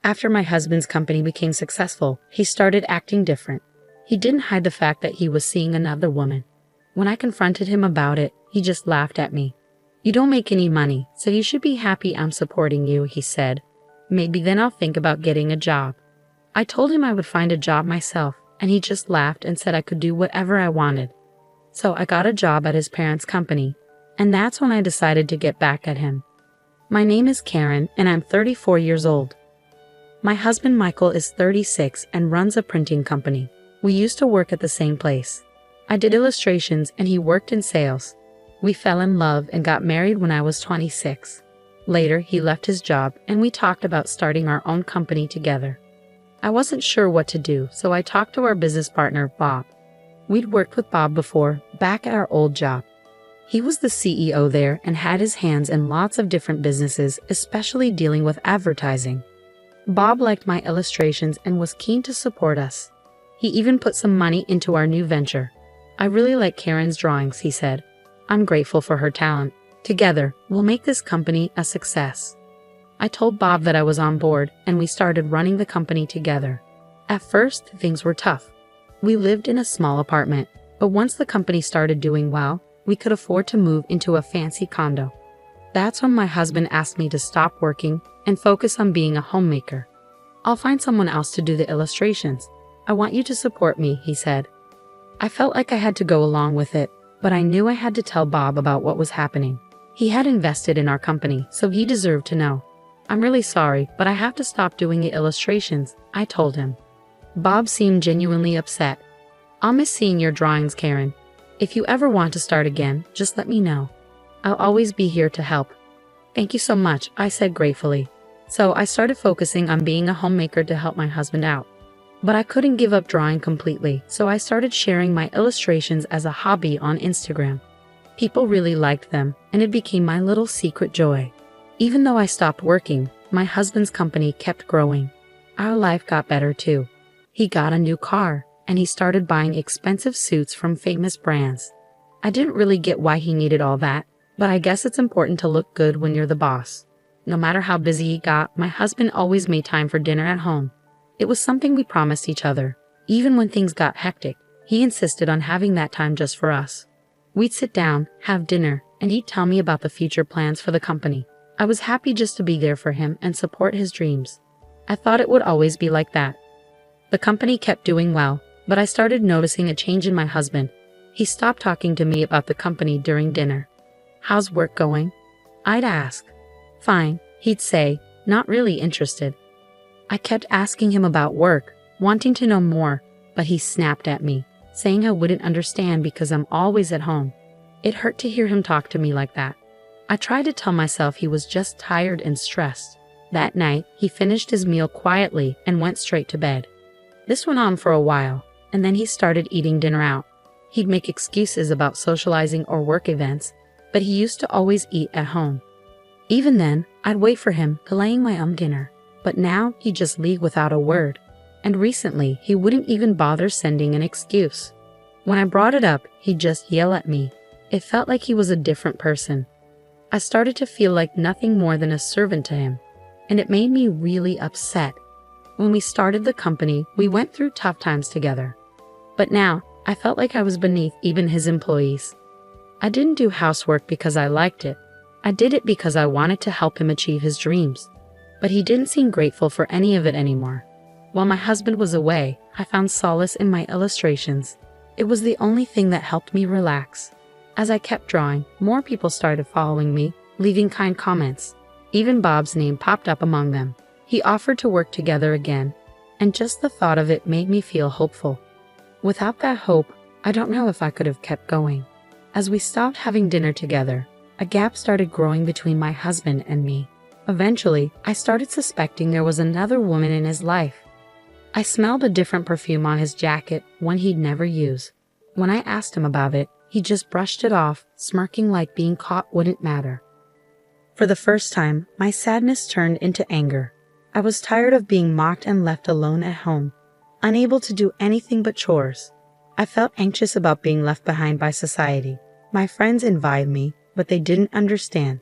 After my husband's company became successful, he started acting different. He didn't hide the fact that he was seeing another woman. When I confronted him about it, he just laughed at me. "You don't make any money, so you should be happy I'm supporting you," he said. "Maybe then I'll think about getting a job." I told him I would find a job myself, and he just laughed and said I could do whatever I wanted. So I got a job at his parents' company, and that's when I decided to get back at him. My name is Karen, and I'm 34 years old. My husband Michael is 36 and runs a printing company. We used to work at the same place. I did illustrations and he worked in sales. We fell in love and got married when I was 26. Later, he left his job and we talked about starting our own company together. I wasn't sure what to do, so I talked to our business partner, Bob. We'd worked with Bob before, back at our old job. He was the CEO there and had his hands in lots of different businesses, especially dealing with advertising. Bob liked my illustrations and was keen to support us. He even put some money into our new venture. "I really like Karen's drawings," he said. "I'm grateful for her talent. Together, we'll make this company a success." I told Bob that I was on board, and we started running the company together. At first, things were tough. We lived in a small apartment, but once the company started doing well, we could afford to move into a fancy condo. That's when my husband asked me to stop working and focus on being a homemaker. "I'll find someone else to do the illustrations. I want you to support me," he said. I felt like I had to go along with it, but I knew I had to tell Bob about what was happening. He had invested in our company, so he deserved to know. "I'm really sorry, but I have to stop doing the illustrations," I told him. Bob seemed genuinely upset. "I'll miss seeing your drawings, Karen. If you ever want to start again, just let me know. I'll always be here to help." "Thank you so much," I said gratefully. So I started focusing on being a homemaker to help my husband out. But I couldn't give up drawing completely, so I started sharing my illustrations as a hobby on Instagram. People really liked them, and it became my little secret joy. Even though I stopped working, my husband's company kept growing. Our life got better too. He got a new car, and he started buying expensive suits from famous brands. I didn't really get why he needed all that, but I guess it's important to look good when you're the boss. No matter how busy he got, my husband always made time for dinner at home. It was something we promised each other. Even when things got hectic, he insisted on having that time just for us. We'd sit down, have dinner, and he'd tell me about the future plans for the company. I was happy just to be there for him and support his dreams. I thought it would always be like that. The company kept doing well, but I started noticing a change in my husband. He stopped talking to me about the company during dinner. "How's work going?" I'd ask. "Fine," he'd say, not really interested. I kept asking him about work, wanting to know more, but he snapped at me, saying I wouldn't understand because I'm always at home. It hurt to hear him talk to me like that. I tried to tell myself he was just tired and stressed. That night, he finished his meal quietly and went straight to bed. This went on for a while, and then he started eating dinner out. He'd make excuses about socializing or work events, but he used to always eat at home. Even then, I'd wait for him, delaying my own dinner. But now he'd just leave without a word. And recently, he wouldn't even bother sending an excuse. When I brought it up, he'd just yell at me. It felt like he was a different person. I started to feel like nothing more than a servant to him, and it made me really upset. When we started the company, we went through tough times together. But now, I felt like I was beneath even his employees. I didn't do housework because I liked it. I did it because I wanted to help him achieve his dreams. But he didn't seem grateful for any of it anymore. While my husband was away, I found solace in my illustrations. It was the only thing that helped me relax. As I kept drawing, more people started following me, leaving kind comments. Even Bob's name popped up among them. He offered to work together again, and just the thought of it made me feel hopeful. Without that hope, I don't know if I could have kept going. As we stopped having dinner together, a gap started growing between my husband and me. Eventually, I started suspecting there was another woman in his life. I smelled a different perfume on his jacket, one he'd never use. When I asked him about it, he just brushed it off, smirking like being caught wouldn't matter. For the first time, my sadness turned into anger. I was tired of being mocked and left alone at home, unable to do anything but chores. I felt anxious about being left behind by society. My friends invited me, but they didn't understand.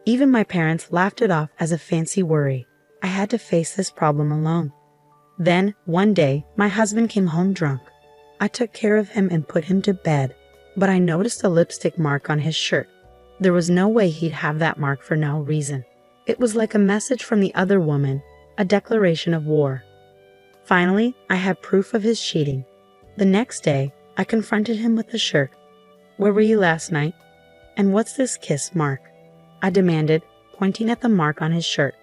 Even my parents laughed it off as a fancy worry. I had to face this problem alone. Then, one day, my husband came home drunk. I took care of him and put him to bed, but I noticed a lipstick mark on his shirt. There was no way he'd have that mark for no reason. It was like a message from the other woman, a declaration of war. Finally, I had proof of his cheating. The next day, I confronted him with the shirt. "Where were you last night? And what's this kiss mark?" I demanded, pointing at the mark on his shirt.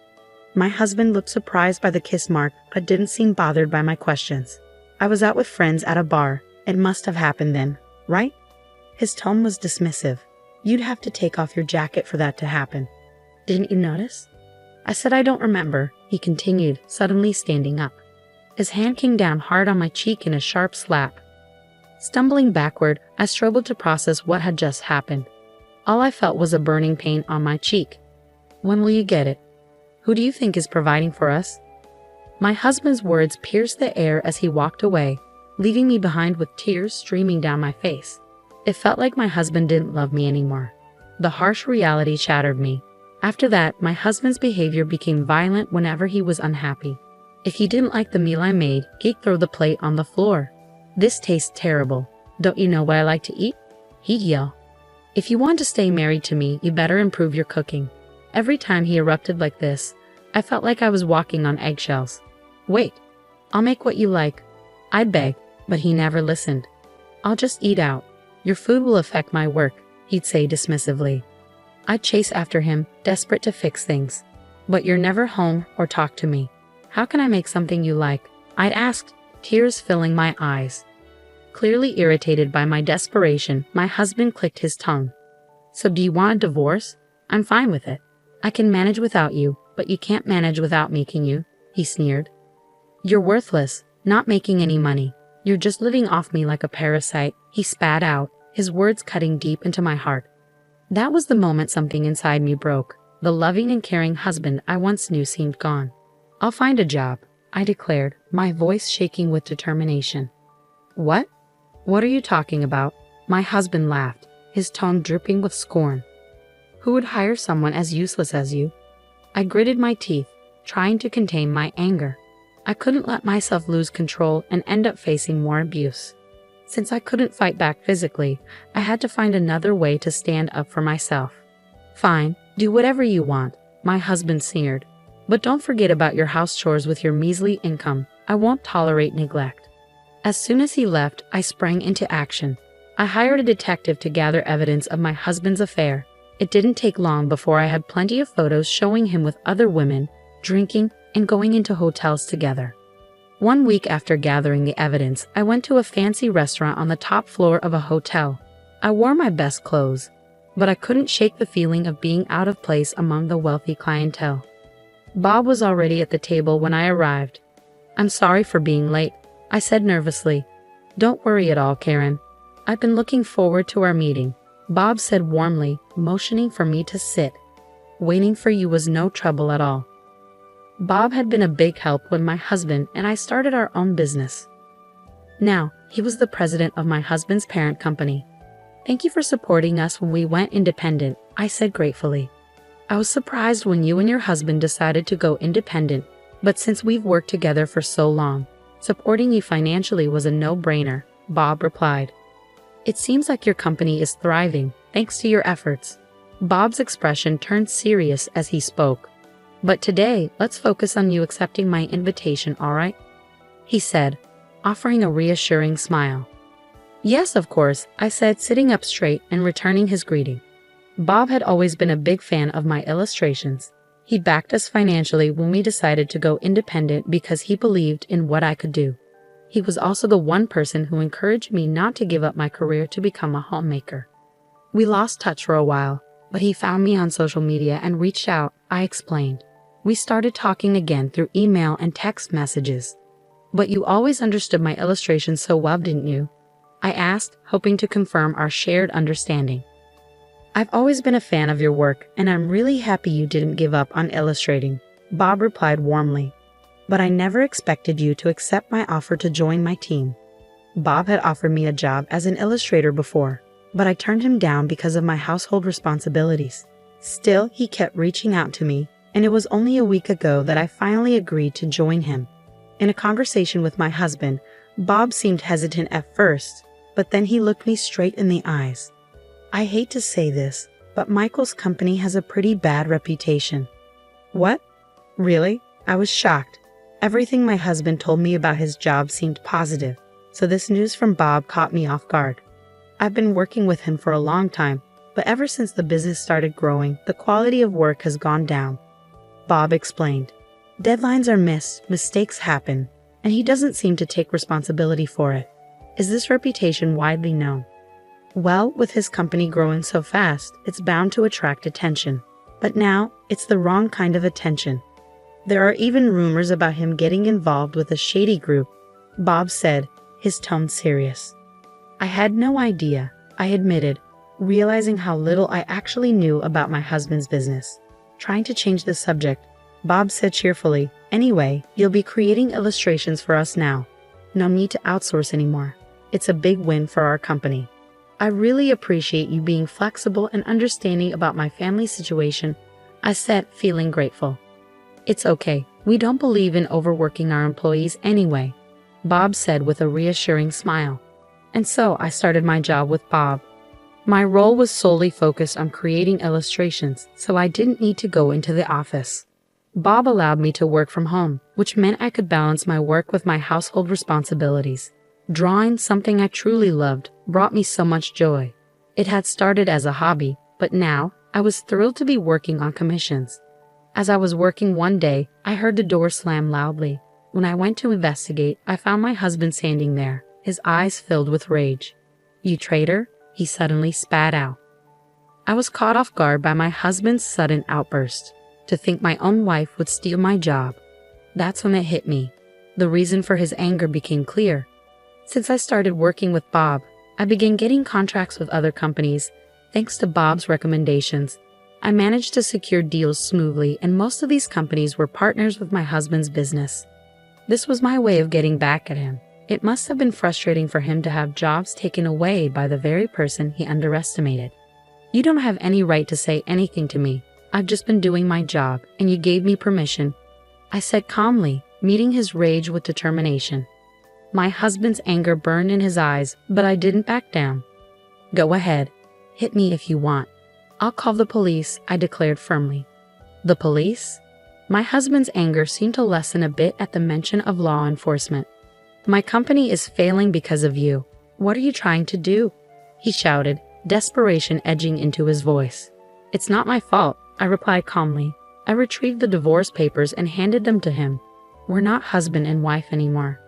My husband looked surprised by the kiss mark, but didn't seem bothered by my questions. "I was out with friends at a bar. It must have happened then, right?" His tone was dismissive. "You'd have to take off your jacket for that to happen. Didn't you notice?" I said I don't remember, he continued, suddenly standing up. His hand came down hard on my cheek in a sharp slap. Stumbling backward, I struggled to process what had just happened. All I felt was a burning pain on my cheek. "When will you get it? Who do you think is providing for us?" My husband's words pierced the air as he walked away, leaving me behind with tears streaming down my face. It felt like my husband didn't love me anymore. The harsh reality shattered me. After that, my husband's behavior became violent whenever he was unhappy. If he didn't like the meal I made, he'd throw the plate on the floor. "This tastes terrible. Don't you know what I like to eat?" he'd yell. "If you want to stay married to me, you better improve your cooking." Every time he erupted like this, I felt like I was walking on eggshells. "Wait, I'll make what you like," I'd beg, but he never listened. "I'll just eat out. Your food will affect my work," he'd say dismissively. I'd chase after him, desperate to fix things. "But you're never home or talk to me. How can I make something you like?" I'd asked, tears filling my eyes. Clearly irritated by my desperation, my husband clicked his tongue. "So do you want a divorce? I'm fine with it. I can manage without you, but you can't manage without me, can you?" he sneered. "You're worthless, not making any money. You're just living off me like a parasite," he spat out, his words cutting deep into my heart. That was the moment something inside me broke. The loving and caring husband I once knew seemed gone. "I'll find a job," I declared, my voice shaking with determination. "What? What are you talking about?" My husband laughed, his tone dripping with scorn. "Who would hire someone as useless as you?" I gritted my teeth, trying to contain my anger. I couldn't let myself lose control and end up facing more abuse. Since I couldn't fight back physically, I had to find another way to stand up for myself. "Fine, do whatever you want," my husband sneered. "But don't forget about your house chores with your measly income. I won't tolerate neglect." As soon as he left, I sprang into action. I hired a detective to gather evidence of my husband's affair. It didn't take long before I had plenty of photos showing him with other women, drinking, and going into hotels together. 1 week after gathering the evidence, I went to a fancy restaurant on the top floor of a hotel. I wore my best clothes, but I couldn't shake the feeling of being out of place among the wealthy clientele. Bob was already at the table when I arrived. "I'm sorry for being late," I said nervously. "Don't worry at all, Karen. I've been looking forward to our meeting," Bob said warmly, motioning for me to sit. "Waiting for you was no trouble at all." Bob had been a big help when my husband and I started our own business. Now, he was the president of my husband's parent company. "Thank you for supporting us when we went independent," I said gratefully. "I was surprised when you and your husband decided to go independent, but since we've worked together for so long, supporting you financially was a no-brainer," Bob replied. "It seems like your company is thriving, thanks to your efforts." Bob's expression turned serious as he spoke. "But today, let's focus on you accepting my invitation, all right?" he said, offering a reassuring smile. "Yes, of course," I said, sitting up straight and returning his greeting. Bob had always been a big fan of my illustrations. He backed us financially when we decided to go independent because he believed in what I could do. He was also the one person who encouraged me not to give up my career to become a homemaker. We lost touch for a while, but he found me on social media and reached out, I explained. We started talking again through email and text messages. "But you always understood my illustrations so well, didn't you?" I asked, hoping to confirm our shared understanding. "I've always been a fan of your work, and I'm really happy you didn't give up on illustrating," Bob replied warmly. "But I never expected you to accept my offer to join my team." Bob had offered me a job as an illustrator before, but I turned him down because of my household responsibilities. Still, he kept reaching out to me, and it was only a week ago that I finally agreed to join him. In a conversation with my husband, Bob seemed hesitant at first, but then he looked me straight in the eyes. I hate to say this, but Michael's company has a pretty bad reputation. What? Really? I was shocked. Everything my husband told me about his job seemed positive, so this news from Bob caught me off guard. I've been working with him for a long time, but ever since the business started growing, the quality of work has gone down. Bob explained. Deadlines are missed, mistakes happen, and he doesn't seem to take responsibility for it. Is this reputation widely known? Well, with his company growing so fast, it's bound to attract attention. But now, it's the wrong kind of attention. There are even rumors about him getting involved with a shady group, Bob said, his tone serious. I had no idea, I admitted, realizing how little I actually knew about my husband's business. Trying to change the subject, Bob said cheerfully, anyway, you'll be creating illustrations for us now. No need to outsource anymore. It's a big win for our company. I really appreciate you being flexible and understanding about my family situation, I said, feeling grateful. It's okay. We don't believe in overworking our employees anyway, Bob said with a reassuring smile. And so I started my job with Bob. My role was solely focused on creating illustrations, so I didn't need to go into the office. Bob allowed me to work from home, which meant I could balance my work with my household responsibilities. Drawing, something I truly loved, brought me so much joy. It had started as a hobby, but now, I was thrilled to be working on commissions. As I was working one day, I heard the door slam loudly. When I went to investigate, I found my husband standing there, his eyes filled with rage. You traitor, he suddenly spat out. I was caught off guard by my husband's sudden outburst. To think my own wife would steal my job. That's when it hit me. The reason for his anger became clear. Since I started working with Bob, I began getting contracts with other companies. Thanks to Bob's recommendations, I managed to secure deals smoothly, and most of these companies were partners with my husband's business. This was my way of getting back at him. It must have been frustrating for him to have jobs taken away by the very person he underestimated. You don't have any right to say anything to me. I've just been doing my job, and you gave me permission, I said calmly, meeting his rage with determination. My husband's anger burned in his eyes, but I didn't back down. Go ahead. Hit me if you want. I'll call the police, I declared firmly. The police? My husband's anger seemed to lessen a bit at the mention of law enforcement. My company is failing because of you. What are you trying to do? He shouted, desperation edging into his voice. It's not my fault, I replied calmly. I retrieved the divorce papers and handed them to him. We're not husband and wife anymore.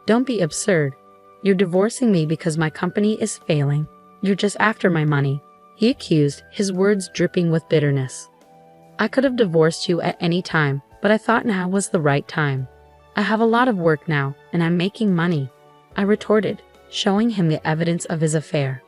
Don't be absurd. You're divorcing me because my company is failing. You're just after my money, he accused, his words dripping with bitterness. I could have divorced you at any time, but I thought now was the right time. I have a lot of work now, and I'm making money, I retorted, showing him the evidence of his affair.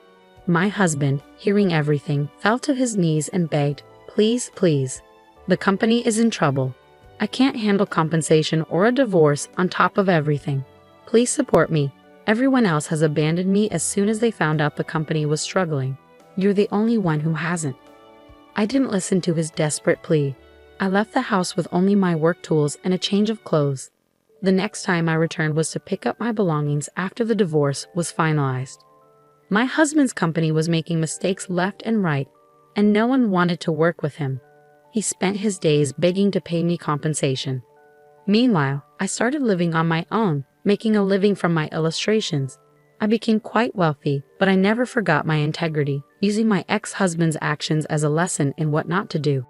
My husband, hearing everything, fell to his knees and begged, please, please. The company is in trouble. I can't handle compensation or a divorce on top of everything. Please support me. Everyone else has abandoned me as soon as they found out the company was struggling. You're the only one who hasn't. I didn't listen to his desperate plea. I left the house with only my work tools and a change of clothes. The next time I returned was to pick up my belongings after the divorce was finalized. My husband's company was making mistakes left and right, and no one wanted to work with him. He spent his days begging to pay me compensation. Meanwhile, I started living on my own, making a living from my illustrations. I became quite wealthy, but I never forgot my integrity, using my ex-husband's actions as a lesson in what not to do.